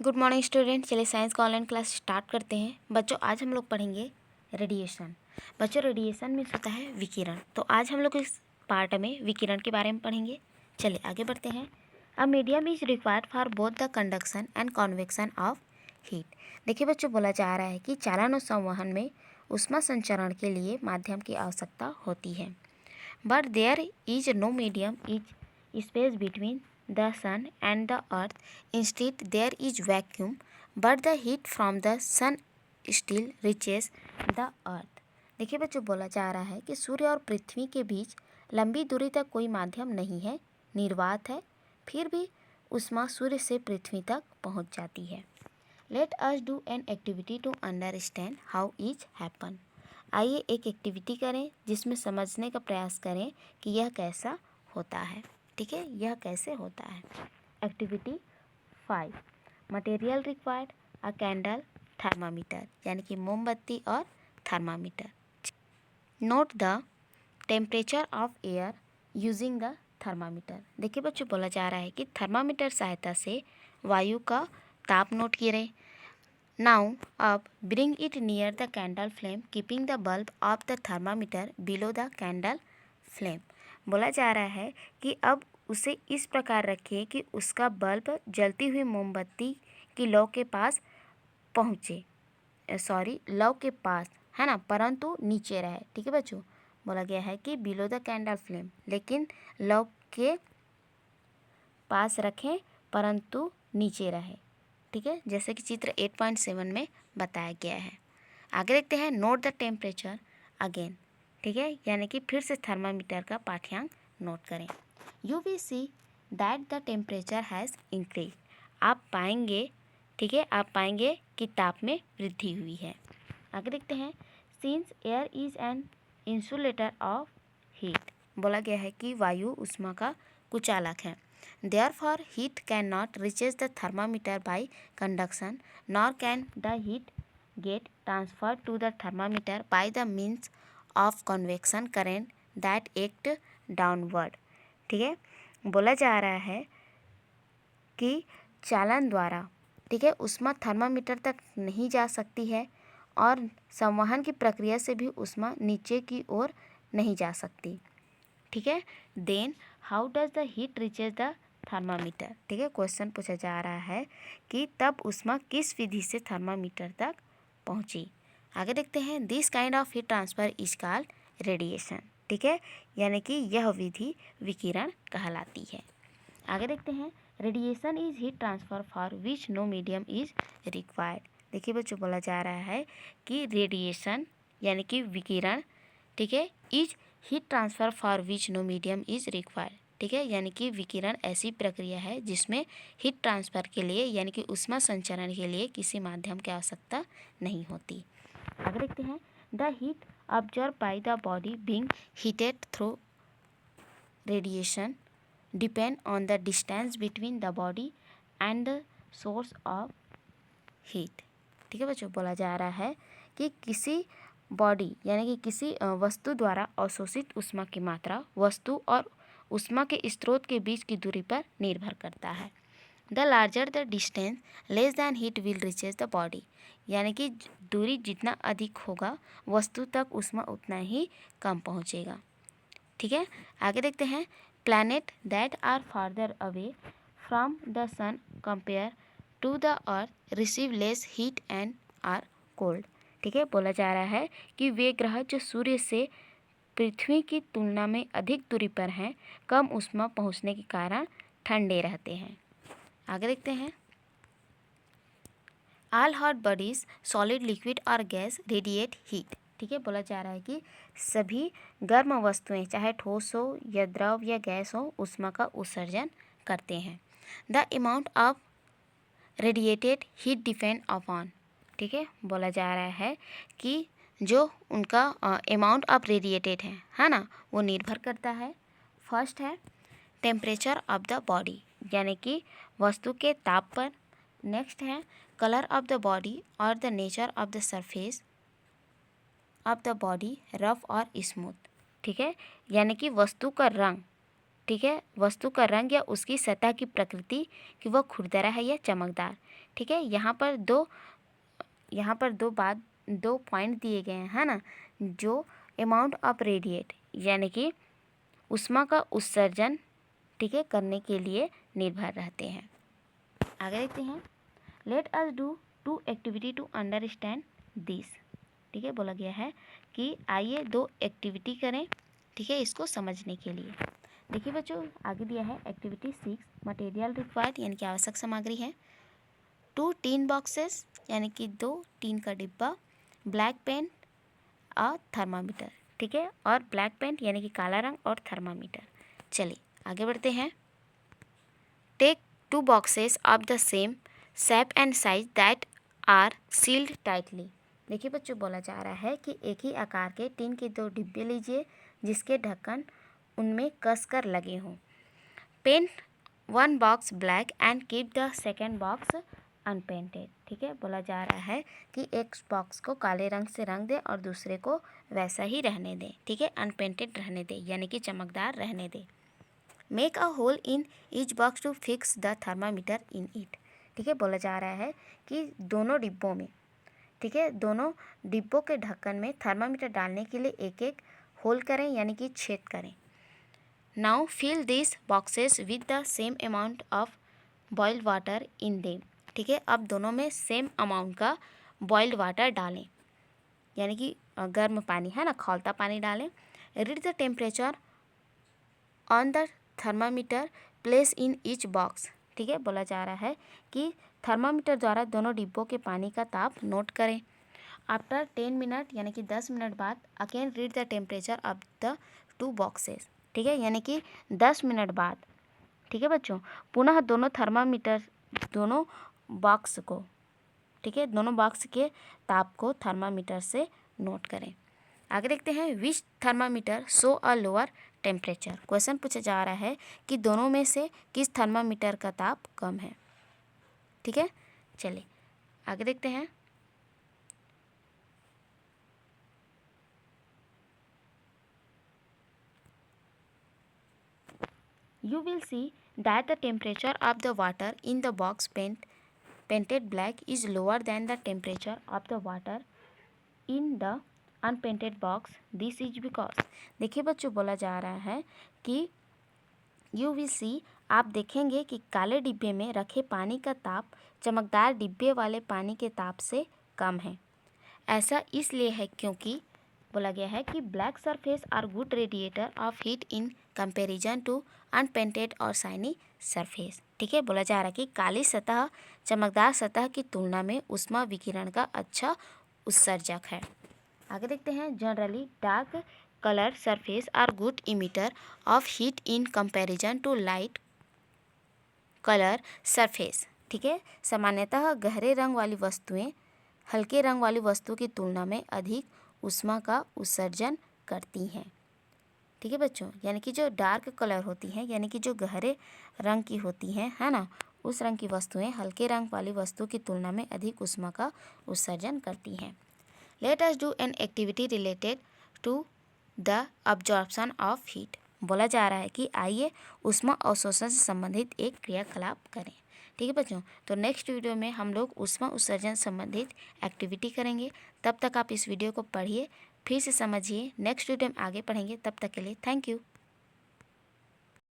Good morning student. चलिए science का online class start करते हैं। बच्चों आज हम लोग पढ़ेंगे रेडिएशन। बच्चों रेडिएशन मीन्स होता है विकिरण। तो आज हम लोग इस पार्ट में विकिरण के बारे में पढ़ेंगे। चलिए आगे बढ़ते हैं। A medium is required for both the conduction and convection of heat. देखिए बच्चों, बोला जा रहा है कि चालन और संवहन में ऊष्मा संचरण के लिए माध्यम की आवश्यकता होती है। But there is no medium is space between the sun and the earth. Instead there is vacuum, but the heat from the sun still reaches the earth. देखिए बच्चों, बोला जा रहा है कि सूर्य और पृथ्वी के बीच लंबी दूरी तक कोई माध्यम नहीं है, निर्वात है, फिर भी ऊष्मा सूर्य से पृथ्वी तक पहुंच जाती है। Let us do an activity to understand how is happen. आइए एक एक्टिविटी करें जिसमें समझने का प्रयास करें कि यह कैसा होता है। ठीक है, यह कैसे होता है। एक्टिविटी 5, मटेरियल रिक्वायर्ड अ कैंडल थर्मामीटर, यानी कि मोमबत्ती और thermometer. Note the temperature of air using the thermometer. देखिए बच्चों, बोला जा रहा है कि थर्मामीटर सहायता से वायु का ताप नोट करें। नाउ अब bring it near the candle flame keeping the bulb of the thermometer below the candle flame. बोला जा रहा है कि अब उसे इस प्रकार रखिए कि उसका बल्ब जलती हुई मोमबत्ती की लौ के पास पहुँचे, लौ के पास है ना, परंतु नीचे रहे। ठीक है बच्चों, बोला गया है कि बिलो द कैंडल फ्लेम, लेकिन लौ के पास रखें परंतु नीचे रहे। ठीक है, जैसे कि चित्र 8.7 में बताया गया है। आगे देखते हैं। Note the temperature again. ठीक है, यानी कि फिर से थर्मामीटर का पाठ्यांक नोट करें। You will see that the temperature has increase. आप पाएंगे, ठीक है, आप पाएंगे कि ताप में वृद्धि हुई है। आगे देखते हैं। Since air is an insulator of heat. बोला गया है कि वायु ऊष्मा का कुचालक है। Therefore, heat cannot reaches the thermometer by conduction, nor can the heat get transferred to the thermometer by the means of convection current that act downward. ठीक है, बोला जा रहा है कि चालन द्वारा, ठीक है, ऊष्मा थर्मामीटर तक नहीं जा सकती है और संवहन की प्रक्रिया से भी ऊष्मा नीचे की ओर नहीं जा सकती। ठीक है, then how does the heat reaches the thermometer. ठीक है, क्वेश्चन पूछा जा रहा है कि तब ऊष्मा किस विधि से थर्मामीटर तक पहुंची। आगे देखते हैं। This kind of heat transfer is called radiation. ठीक है, यानी कि यह विधि विकिरण कहलाती है। आगे देखते हैं। Radiation is heat transfer for which no medium is required. देखिए बच्चों, बोला जा रहा है कि रेडिएशन यानी कि विकिरण, ठीक है, is heat transfer for which no medium is required. ठीक है, यानी कि विकिरण ऐसी प्रक्रिया है जिसमें हीट ट्रांसफर के लिए यानी कि ऊष्मा संचरण के लिए किसी माध्यम की आवश्यकता नहीं होती। आगे देखते हैं। The heat observe by the body being heated through radiation depend on the distance between the body and the source of heat. ठीक है बच्चों, बोला जा रहा है कि किसी बॉडी यानी कि किसी वस्तु द्वारा अवशोषित ऊष्मा की मात्रा वस्तु और ऊष्मा के स्रोत के बीच की दूरी पर निर्भर करता है। The larger the distance less than heat will reaches the body. यानी कि दूरी जितना अधिक होगा वस्तु तक ऊष्मा उतना ही कम पहुँचेगा। ठीक है, आगे देखते हैं। Planet that are farther away from the sun compare to the earth receive less heat and are cold. ठीक है, बोला जा रहा है कि वे ग्रह जो सूर्य से पृथ्वी की तुलना में अधिक दूरी पर हैं कम ऊष्मा पहुंचने के कारण ठंडे रहते हैं। आगे देखते हैं। All hot bodies solid liquid और गैस रेडिएट हीट। ठीक है, बोला जा रहा है कि सभी गर्म वस्तुएं चाहे ठोस हो या द्रव या गैस हो ऊष्मा का उत्सर्जन करते हैं। The amount of radiated heat depend upon. ठीक है, बोला जा रहा है कि जो उनका अमाउंट ऑफ रेडिएटेड है ना, वो निर्भर करता है। फर्स्ट है टेम्परेचर ऑफ द बॉडी, यानी कि वस्तु के ताप पर। नेक्स्ट है कलर ऑफ द बॉडी और the nature of the surface of the body, rough और स्मूथ। ठीक है, यानी कि वस्तु का रंग ठीक है, वस्तु का रंग या उसकी सतह की प्रकृति कि वह खुरदरा है या चमकदार। ठीक है, यहाँ पर दो पॉइंट दिए गए हैं, है ना, जो अमाउंट ऑफ रेडिएट यानी कि ऊष्मा का उत्सर्जन, ठीक है, करने के लिए निर्भर रहते हैं। आगे देखते हैं, let us do two activity to understand this. ठीक है, बोला गया है कि आइए 2 एक्टिविटी करें, ठीक है, इसको समझने के लिए। देखिए बच्चों, आगे दिया है एक्टिविटी 6, मटेरियल रिक्वायर्ड यानी कि आवश्यक सामग्री है, 2 टीन बॉक्सेस यानी कि 2 टीन का डिब्बा, ब्लैक पेन और थर्मामीटर। ठीक है, और ब्लैक पेन यानी कि काला रंग और थर्मामीटर। चलिए आगे बढ़ते हैं। Take 2 boxes of the same shape and size that are sealed tightly. देखिए बच्चों, बोला जा रहा है कि एक ही आकार के टीन के 2 डिब्बे लीजिए जिसके ढक्कन उनमें कसकर लगे हों। Paint 1 box black and keep the second box unpainted. ठीक है, बोला जा रहा है कि एक बॉक्स को काले रंग से रंग दें और दूसरे को वैसा ही रहने दें। ठीक है, अनपेंटेड रहने दें यानी कि चमकदार रहने दें। Make a hole in each box to fix the thermometer in it. ठीक है, बोला जा रहा है कि दोनों डिब्बों में, ठीक है, दोनों डिब्बों के ढक्कन में थर्मामीटर डालने के लिए एक एक होल करें यानी कि छेद करें। Now fill this boxes with the same amount of boiled water in them. ठीक है, अब दोनों में सेम अमाउंट का बॉइल्ड वाटर डालें यानी कि गर्म पानी, है ना, खौलता पानी डालें। Read the temperature on the thermometer place in each box. ठीक है, बोला जा रहा है कि थर्मामीटर द्वारा दोनों डिब्बों के पानी का ताप नोट करें। आफ्टर 10 मिनट यानी कि 10 मिनट बाद again read the temperature of the 2 boxes. ठीक है, यानी कि 10 मिनट बाद, ठीक है बच्चों, पुनः दोनों बॉक्स को, ठीक है, दोनों बॉक्स के ताप को थर्मामीटर से नोट करें। आगे देखते हैं, which thermometer show a lower temperature. Question पूछा जा रहा है कि दोनों में से किस थर्मामीटर का ताप कम है। ठीक है, चलिए आगे देखते हैं। You will see that the temperature of the water in the box painted black is lower than the temperature of the water in the unpainted box. This is because, देखिए बच्चों, बोला जा रहा है कि यू विल सी, आप देखेंगे कि काले डिब्बे में रखे पानी का ताप चमकदार डिब्बे वाले पानी के ताप से कम है। ऐसा इसलिए है क्योंकि बोला गया है कि black surface are good radiator of heat in comparison to unpainted और शाइनी सरफेस। ठीक है, बोला जा रहा है कि काली सतह चमकदार सतह की तुलना में ऊष्मा विकिरण का अच्छा उत्सर्जक है। आगे देखते हैं, generally dark colour surface are good emitter of heat in comparison to light colour surface. ठीक है, सामान्यतः गहरे रंग वाली वस्तुएं हल्के रंग वाली वस्तु की तुलना में अधिक ऊष्मा का उत्सर्जन करती हैं। ठीक है बच्चों, यानी कि जो डार्क कलर होती हैं यानी कि जो गहरे रंग की होती हैं, है ना, उस रंग की वस्तुएं हल्के रंग वाली वस्तु की तुलना में अधिक ऊष्मा का उत्सर्जन करती हैं। Let us do an activity related to the absorption of heat. बोला जा रहा है कि आइए ऊष्मा अवशोषण से संबंधित एक क्रियाकलाप करें। ठीक है बच्चों, तो नेक्स्ट वीडियो में हम लोग ऊष्मा उत्सर्जन संबंधित एक्टिविटी करेंगे। तब तक आप इस वीडियो को पढ़िए, फिर से समझिए। नेक्स्ट वीडियो में आगे पढ़ेंगे, तब तक के लिए थैंक यू।